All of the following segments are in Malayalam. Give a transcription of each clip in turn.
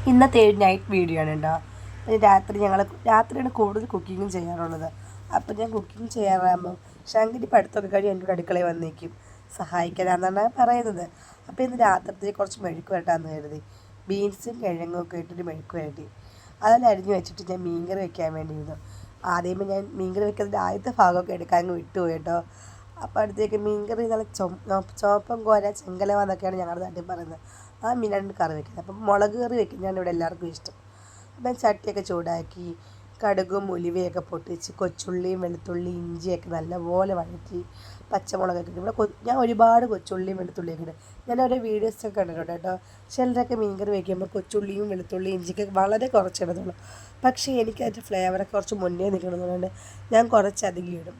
ഇന്നത്തെ ഒരു നൈറ്റ് വീഡിയോ ആണ് കേട്ടോ. രാത്രിയാണ് കൂടുതൽ കുക്കിങ്ങും ചെയ്യാറുള്ളത്. അപ്പം ഞാൻ കുക്കിംഗ് ചെയ്യാറാകുമ്പോൾ ശങ്കരി പഠിത്തമൊക്കെ കഴിഞ്ഞ് എൻ്റെ അടുക്കളയിൽ വന്നേക്കും സഹായിക്കാനാണെന്നാണ് പറയുന്നത്. അപ്പോൾ ഇന്ന് രാത്രിയിൽ കുറച്ച് മെഴുക്ക് വരട്ടാന്ന് കരുതി ബീൻസും കിഴങ്ങും ഒക്കെ ഇട്ടൊരു മെഴുക്ക് വരട്ടി അതെല്ലാം അരിഞ്ഞ് വെച്ചിട്ട് ഞാൻ മീൻകറി വെക്കാൻ വേണ്ടിയിരുന്നു. ആദ്യമേ ഞാൻ മീൻകറി വെക്കുന്നതിൻ്റെ ആദ്യത്തെ ഭാഗമൊക്കെ എടുക്കാൻ അങ്ങ് വിട്ടുപോയി കേട്ടോ. അപ്പോൾ അടുത്തേക്ക് മീൻകറി നല്ല ചോപ്പം കോര ചെങ്കലവ എന്നൊക്കെയാണ് ഞങ്ങളുടെ നാട്ടിൽ പറയുന്നത്. ആ മീനാണ് കറി വെക്കുന്നത്. അപ്പം മുളക് കറി വെക്കുന്നതാണ് ഇവിടെ എല്ലാവർക്കും ഇഷ്ടം. അപ്പം ചട്ടിയൊക്കെ ചൂടാക്കി കടുകും ഉലുവയൊക്കെ പൊട്ടിച്ച് കൊച്ചുള്ളിയും വെളുത്തുള്ളി ഇഞ്ചിയൊക്കെ നല്ലപോലെ വഴറ്റി പച്ചമുളകൊക്കെ ഇട്ട് ഇവിടെ ഞാൻ ഒരുപാട് കൊച്ചുള്ളിയും വെളുത്തുള്ളിയൊക്കെ ഇടും. ഞാൻ ഓരോ വീഡിയോസൊക്കെ കണ്ടിട്ടുണ്ട് കേട്ടോ. ചിലരൊക്കെ മീൻകറി വയ്ക്കുമ്പോൾ കൊച്ചുള്ളിയും വെളുത്തുള്ളിയും ഇഞ്ചിയൊക്കെ വളരെ കുറച്ചിടുന്നുള്ളൂ. പക്ഷേ എനിക്ക് അതിൻ്റെ ഫ്ലേവറൊക്കെ കുറച്ച് മുന്നേ നിൽക്കണമെന്നുകൊണ്ട് ഞാൻ കുറച്ചധികം ഇടും.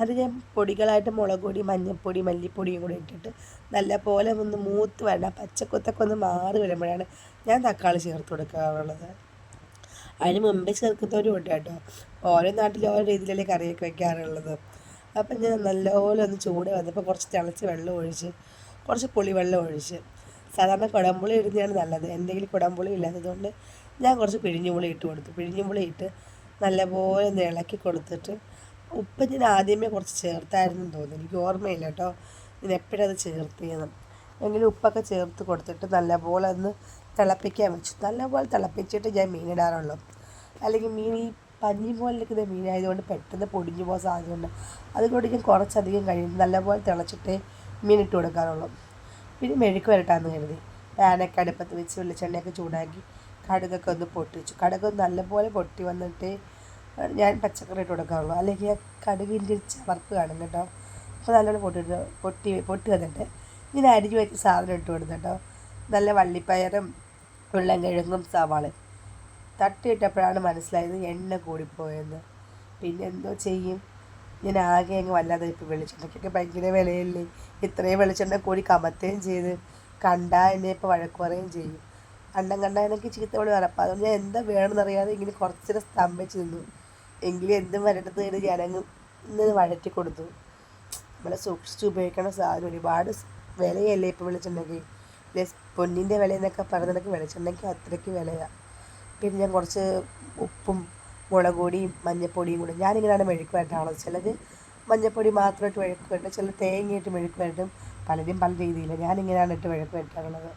അത് ഞാൻ പൊടികളായിട്ട് മുളക് പൊടി മഞ്ഞൾപ്പൊടി മല്ലിപ്പൊടിയും കൂടി ഇട്ടിട്ട് നല്ലപോലെ ഒന്ന് മൂത്ത് വേണ്ട പച്ചക്കൊത്തൊക്കെ ഒന്ന് മാറി വരുമ്പോഴാണ് ഞാൻ തക്കാളി ചേർത്ത് കൊടുക്കാറുള്ളത്. അതിന് മുമ്പേ ചേർക്കുന്നവരും ഉണ്ട് കേട്ടോ. ഓരോ നാട്ടിൽ ഓരോ രീതിയിലല്ലേ കറിയൊക്കെ വയ്ക്കാറുള്ളത്. അപ്പം ഞാൻ നല്ലപോലെ ഒന്ന് ചൂട് വന്നപ്പോൾ കുറച്ച് തിളച്ച് വെള്ളം ഒഴിച്ച് കുറച്ച് പുളിവെള്ളം ഒഴിച്ച് സാധാരണ കുടംപുളി ഇടുന്നതാണ് നല്ലത്. എന്തെങ്കിലും കുടംപുളി ഇല്ലാത്തതുകൊണ്ട് ഞാൻ കുറച്ച് പിഴിഞ്ഞുപുളി ഇട്ട് കൊടുത്തു. പിഴിഞ്ഞുപുളി ഇട്ട് നല്ലപോലെ ഒന്ന് ഇളക്കി കൊടുത്തിട്ട് ഉപ്പ് ഞാൻ ആദ്യമേ കുറച്ച് ചേർത്തായിരുന്നു തോന്നുന്നു, എനിക്ക് ഓർമ്മയില്ല കേട്ടോ ഞാൻ എപ്പോഴത് ചേർത്തിയെന്ന്. എങ്കിലും ഉപ്പൊക്കെ ചേർത്ത് കൊടുത്തിട്ട് നല്ലപോലെ ഒന്ന് തിളപ്പിക്കാൻ വെച്ചു. നല്ലപോലെ തിളപ്പിച്ചിട്ട് ഞാൻ മീനിടാറുള്ളൂ. അല്ലെങ്കിൽ മീൻ ഈ പഞ്ഞി പോലെ നിൽക്കുന്ന മീനായതുകൊണ്ട് പെട്ടെന്ന് പൊടിഞ്ഞു പോകാൻ സാധ്യതയുണ്ട്. അതുകൊണ്ട് ഞാൻ കുറച്ചധികം കഴിയുമ്പോൾ നല്ലപോലെ തിളച്ചിട്ടേ മീനിട്ട് കൊടുക്കാറുള്ളൂ. പിന്നെ മെഴുക്ക് വരട്ടാന്ന് കരുതി പാനൊക്കെ അടുപ്പത്ത് വെച്ച് വെളിച്ചെണ്ണയൊക്കെ ചൂടാക്കി കടുകൊക്കെ ഒന്ന് പൊട്ടിച്ചു. കടുകൊന്ന് നല്ലപോലെ പൊട്ടി വന്നിട്ട് ഞാൻ പച്ചക്കറി ഇട്ട് കൊടുക്കാറുള്ളൂ. അല്ലെങ്കിൽ കടുകിൻ്റെ ചവർപ്പ് കാണും കേട്ടോ. അപ്പോൾ നല്ലോണം പൊട്ടി വന്നിട്ട് ഇങ്ങനെ അരിഞ്ഞ് വെച്ച് സാധനം ഇട്ട് കൊടുത്തു കേട്ടോ. നല്ല വള്ളിപ്പയറും ഉരുളൻകിഴങ്ങും സവാളയും തട്ടിയിട്ടപ്പോഴാണ് മനസ്സിലായത് എണ്ണ കൂടിപ്പോയെന്ന്. പിന്നെ എന്തോ ചെയ്യും, ഞാൻ ആകെ അങ്ങ് വല്ലാതെ ഇപ്പോൾ വെളിച്ചെണ്ണയ്ക്കൊക്കെ ഭയങ്കര വിലയല്ലേ. ഇത്രയും വെളിച്ചെണ്ണ കൂടി കമത്തുകയും ചെയ്ത് കണ്ടാൽ എന്നെ ഇപ്പോൾ വഴക്ക് പറയുകയും ചെയ്യും. കണ്ടാൽ എനിക്ക് ചീത്തവളി വരപ്പം. അതുകൊണ്ട് ഞാൻ എന്താ വേണമെന്നറിയാതെ ഇങ്ങനെ കുറച്ചേരം സ്തംഭിച്ച് നിന്നു. എങ്കിലും എന്തും വരട്ടത്ത് കയറി ഞാനങ്ങ് ഇന്ന് വഴറ്റി കൊടുത്തു. നമ്മളെ സൂക്ഷിച്ച് ഉപയോഗിക്കണ സാധനം ഒരുപാട് വിലയല്ലേ ഇപ്പോൾ വെളിച്ചെണ്ണയ്ക്ക്. പൊന്നിൻ്റെ വിലയെന്നൊക്കെ പറയുന്നതൊക്കെ വെളിച്ചെണ്ണയ്ക്ക് അത്രയ്ക്ക് വിലയാണ്. പിന്നെ ഞാൻ കുറച്ച് ഉപ്പും മുളക് പൊടിയും മഞ്ഞൾപ്പൊടിയും കൂടി ഞാനിങ്ങനെയാണ് മെഴുക്ക് വരട്ടാണത്. ചിലത് മഞ്ഞൾപ്പൊടി മാത്രമായിട്ട് മെഴുക്ക് വരട്ടും, ചില തേങ്ങയിട്ട് മെഴുക്ക് വരട്ടും. പലരും പല രീതിയിൽ ഞാനിങ്ങനെയാണ് ഇട്ട് മെഴുക്ക് വരട്ടാറുള്ളത്.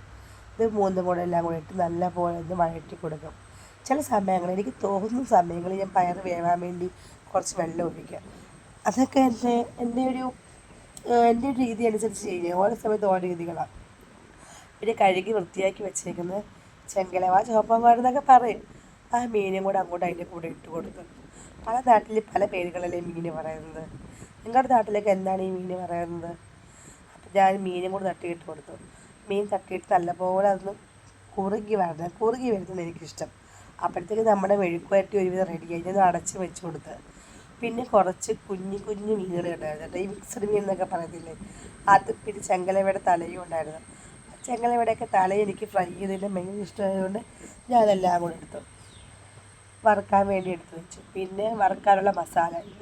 ഇത് മൂന്നും കൂടെ എല്ലാം കൂടെ ഇട്ട് നല്ല പോലെ ഒന്ന് വഴറ്റി കൊടുക്കും. ചില സമയങ്ങളിൽ എനിക്ക് തോന്നുന്ന സമയങ്ങളിൽ ഞാൻ പയർ വേവാൻ വേണ്ടി കുറച്ച് വെള്ളം ഒഴിക്കുക. അതൊക്കെ എൻ്റെ ഒരു രീതി അനുസരിച്ച് ചെയ്യുക. ഓരോ സമയത്ത് ഓരോ രീതികളാണ്. പിന്നെ കഴുകി വൃത്തിയാക്കി വെച്ചേക്കുന്ന ചെങ്കലവ ചുവപ്പന്മാരെന്നൊക്കെ പറയും. ആ മീനും കൂടെ അങ്ങോട്ട് അതിൻ്റെ കൂടെ ഇട്ട് കൊടുത്തു. പല നാട്ടിൽ പല പേരുകളല്ലേ മീന് പറയുന്നത്. നിങ്ങളുടെ നാട്ടിലേക്ക് എന്താണ് ഈ മീന് പറയുന്നത്? അപ്പം ഞാൻ മീനും കൂടെ തട്ടിയിട്ട് കൊടുത്തു. മീൻ തട്ടിയിട്ട് നല്ലപോലെ അതൊന്ന് കുറുകി വരുന്നത് എനിക്കിഷ്ടം. അപ്പോഴത്തേക്ക് നമ്മുടെ മെഴുക്ക് വരട്ടി ഒരുവിധം റെഡിയായി. ഞാൻ അടച്ച് വെച്ച് കൊടുത്ത്. പിന്നെ കുറച്ച് കുഞ്ഞു മീനുകൾ ഉണ്ടായിരുന്നു കേട്ടോ. ഈ മിക്സഡ് മീൻ എന്നൊക്കെ പറയത്തില്ലേ, അത് പിന്നെ ചെങ്കലവയുടെ തലയും ഉണ്ടായിരുന്നു. ചെങ്കലവയുടെയൊക്കെ തല എനിക്ക് ഫ്രൈ ചെയ്തതിൻ്റെ ഭയങ്കര ഇഷ്ടമായതുകൊണ്ട് ഞാൻ അതെല്ലാം കൂടെ എടുത്തു വറുക്കാൻ വേണ്ടി എടുത്ത് വെച്ചു. പിന്നെ വറുക്കാനുള്ള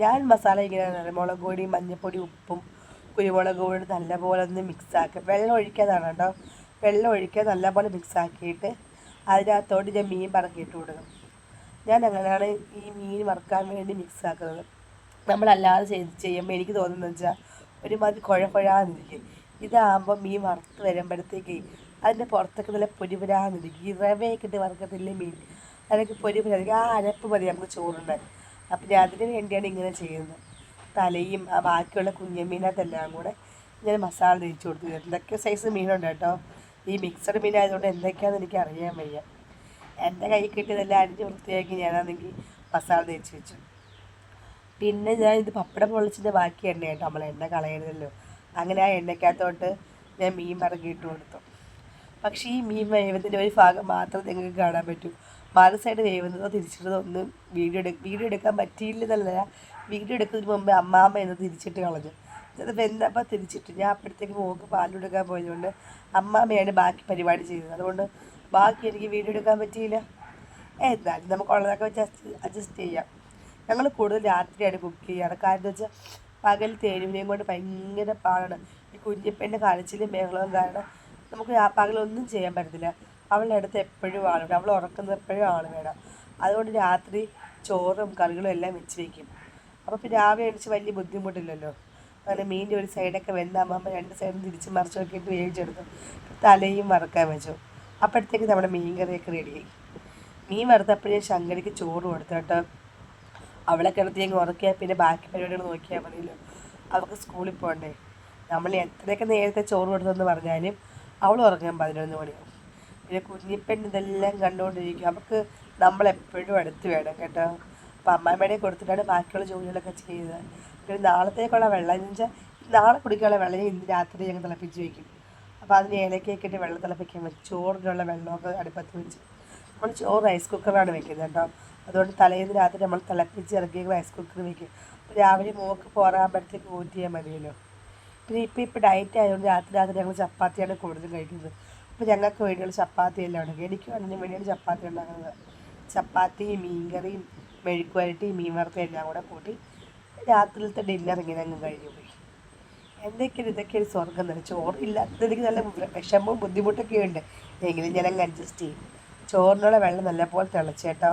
ഞാൻ മസാല ഇങ്ങനെയാണ് മുളക് പൊടി മഞ്ഞൾപ്പൊടി ഉപ്പും കുരുമുളക് പൊടി നല്ലപോലെ ഒന്ന് മിക്സാക്കി വെള്ളം ഒഴിക്കാതാണ് കേട്ടോ. വെള്ളം ഒഴിക്കാൻ നല്ലപോലെ മിക്സാക്കിയിട്ട് അതിനകത്തോട്ട് ഞാൻ മീൻ പറക്കിയിട്ട് കൊടുക്കും. ഞാൻ അങ്ങനെയാണ് ഈ മീൻ വറുക്കാൻ വേണ്ടി മിക്സാക്കുന്നത്. നമ്മളല്ലാതെ ചെയ്യുമ്പോൾ എനിക്ക് തോന്നുന്നത് വെച്ചാൽ ഒരുമാതിരി കുഴന്നിരിക്കും. ഇതാകുമ്പോൾ മീൻ വറുത്ത് വരുമ്പോഴത്തേക്ക് അതിൻ്റെ പുറത്തൊക്കെ നല്ല പൊരിപുരാന്നിരിക്കും. ഈ റവയൊക്കെ ഇട്ട് വറുക്കത്തില്ലേ മീൻ, അതൊക്കെ പൊരിപുരാന്നിരിക്കും. ആ അരപ്പ് മതി നമുക്ക് ചോറുണ്ടാൻ. അപ്പം ഞാൻ അതിന് വേണ്ടിയാണ് ഇങ്ങനെ ചെയ്യുന്നത്. തലയും ആ ബാക്കിയുള്ള കുഞ്ഞമീനകത്തെല്ലാം കൂടെ ഞാൻ മസാല തേച്ച് കൊടുത്തു. എന്തൊക്കെ സൈസ് മീനുണ്ട് കേട്ടോ. ഈ മിക്സഡ് മീനായതുകൊണ്ട് എന്തൊക്കെയാണെന്ന് എനിക്ക് അറിയാൻ വയ്യ. എൻ്റെ കൈ കിട്ടിയതെല്ലാം അരിഞ്ഞ് വൃത്തിയാക്കി ഞാനാണെങ്കിൽ മസാല തേച്ച് വെച്ചു. പിന്നെ ഞാൻ ഇത് പപ്പടം പൊള്ളിച്ചിൻ്റെ ബാക്കി എണ്ണയായിട്ടോ, നമ്മൾ എണ്ണ കളയരുതല്ലോ. അങ്ങനെ ആ എണ്ണയ്ക്കകത്തോട്ട് ഞാൻ മീൻ പറക്കിയിട്ട് കൊടുത്തു. പക്ഷേ ഈ മീൻ വേവുന്നതിൻ്റെ ഒരു ഭാഗം മാത്രം നിങ്ങൾക്ക് കാണാൻ പറ്റും. മറു സൈഡ് വേവുന്നതോ തിരിച്ചിട്ടതോ ഒന്നും വീഡിയോ എടുക്കാൻ പറ്റിയില്ലെന്നല്ല, വീഡിയോ എടുക്കുന്നതിന് മുമ്പ് അമ്മാമ്മ എന്ന് തിരിച്ചിട്ട് കളഞ്ഞു. അത് വെന്തപ്പോൾ തിരിച്ചിട്ട് ഞാൻ അപ്പോഴത്തേക്ക് മോൾക്ക് പാലെടുക്കാൻ പോയതുകൊണ്ട് അമ്മാമ്മയാണ് ബാക്കി പരിപാടി ചെയ്തത്. അതുകൊണ്ട് ബാക്കി എനിക്ക് വീഡിയോ എടുക്കാൻ പറ്റിയില്ല. എന്നാലും നമുക്കുള്ളതൊക്കെ വെച്ച് അഡ്ജസ്റ്റ് ചെയ്യാം. ഞങ്ങൾ കൂടുതൽ രാത്രിയാണ് കുക്ക് ചെയ്യാറ്. കാരണം എന്ന് വെച്ചാൽ പകൽ തേരുവിനെയും കൊണ്ട് ഭയങ്കര പാടാണ്. ഈ കുഞ്ഞിപ്പെണ്ണിൻ്റെ കരച്ചിലും ബഹളവും കാരണം നമുക്ക് പകലൊന്നും ചെയ്യാൻ പറ്റത്തില്ല. അവളുടെ അടുത്ത് എപ്പോഴും ആൾ വേണം, അവൾ ഉറക്കുന്നത് എപ്പോഴും ആൾ വേണം. അതുകൊണ്ട് രാത്രി ചോറും കറികളും എല്ലാം വെച്ച് വയ്ക്കും. അപ്പോൾ പിന്നെ രാവിലെ എണിച്ച് വലിയ ബുദ്ധിമുട്ടില്ലല്ലോ. അങ്ങനെ മീനിൻ്റെ ഒരു സൈഡൊക്കെ വെന്താകുമ്പോൾ രണ്ട് സൈഡും തിരിച്ച് മറിച്ച് നോക്കിയിട്ട് വേവിച്ചെടുത്തു. തലയും വറുക്കാൻ വെച്ചു. അപ്പോഴത്തേക്ക് നമ്മുടെ മീൻ കറിയൊക്കെ റെഡിയായി. മീൻ വറുത്തപ്പോഴേ ശങ്കടിക്ക് ചോറ് കൊടുത്തു കേട്ടോ. അവളെ കിടത്തി അങ്ങ് ഉറക്കിയാൽ പിന്നെ ബാക്കി പരിപാടികൾ നോക്കിയാൽ മതിയല്ലോ. അവൾക്ക് സ്കൂളിൽ പോകണ്ടേ. നമ്മൾ എത്രയൊക്കെ നേരത്തെ ചോറ് കൊടുത്തെന്ന് പറഞ്ഞാലും അവൾ ഉറങ്ങാൻ 11 മണിയാവും. പിന്നെ കുഞ്ഞിപ്പെണ്ണ് ഇതെല്ലാം കണ്ടുകൊണ്ടിരിക്കും. അവൾക്ക് നമ്മളെപ്പോഴും അടുത്ത് വേണം കേട്ടോ. അപ്പം അമ്മാമ്മയുടെ കൊടുത്തിട്ടാണ് ബാക്കിയുള്ള ജോലികളൊക്കെ ചെയ്തത്. പിന്നെ നാളത്തേക്കുള്ള വെള്ളം എന്ന് വെച്ചാൽ നാളെ കുടിക്കാനുള്ള വെള്ളം ഇന്ന് രാത്രി ഞങ്ങൾ തിളപ്പിച്ച് വയ്ക്കും. അപ്പോൾ അതിന് ഏലക്കയൊക്കെ ഇട്ട് വെള്ളം തിളപ്പിക്കാൻ വെച്ച് ചോറിനുള്ള വെള്ളമൊക്കെ അടുപ്പത്ത് വെച്ച് നമ്മൾ ചോറ് റൈസ് കുക്കറാണ് വെക്കുന്നത് കേട്ടോ. അതുകൊണ്ട് തലേന്ന് രാത്രി നമ്മൾ തിളപ്പിച്ച് ഇറക്കി റൈസ് കുക്കർ വെക്കും. രാവിലെ മോൾക്ക് പോരാകുമ്പോഴത്തേക്ക് ഊറ്റിയാൽ മതിയല്ലോ. പിന്നെ ഇപ്പോൾ ഡയറ്റ് ആയതുകൊണ്ട് രാത്രി ഞങ്ങൾ ചപ്പാത്തിയാണ് കൂടുതലും കഴിക്കുന്നത്. അപ്പോൾ ഞങ്ങൾക്ക് വേണ്ടിയുള്ള ചപ്പാത്തി എല്ലാം ഉണ്ട്. എനിക്ക് അതിന് വേണ്ടിയാണ് ചപ്പാത്തി ഉണ്ടാക്കുന്നത്. ചപ്പാത്തിയും മീൻകറിയും മെഴുക്കുവരട്ടിയും മീൻ വറുത്ത എല്ലാം കൂടെ കൂട്ടി രാത്രിയിലത്തെ ഡിന്നർ ഇങ്ങനെ അങ്ങ് കഴിഞ്ഞു പോയി. എന്തൊക്കെയാണ് ഇതൊക്കെ ഒരു സ്വർഗം തന്നെ. ചോറില്ലാത്തത് എനിക്ക് നല്ല വിഷമവും ബുദ്ധിമുട്ടൊക്കെ ഉണ്ട്. എങ്കിലും ഞാനങ്ങ് അഡ്ജസ്റ്റ് ചെയ്യും. ചോറിനുള്ള വെള്ളം നല്ലപോലെ തിളച്ചേട്ടോ.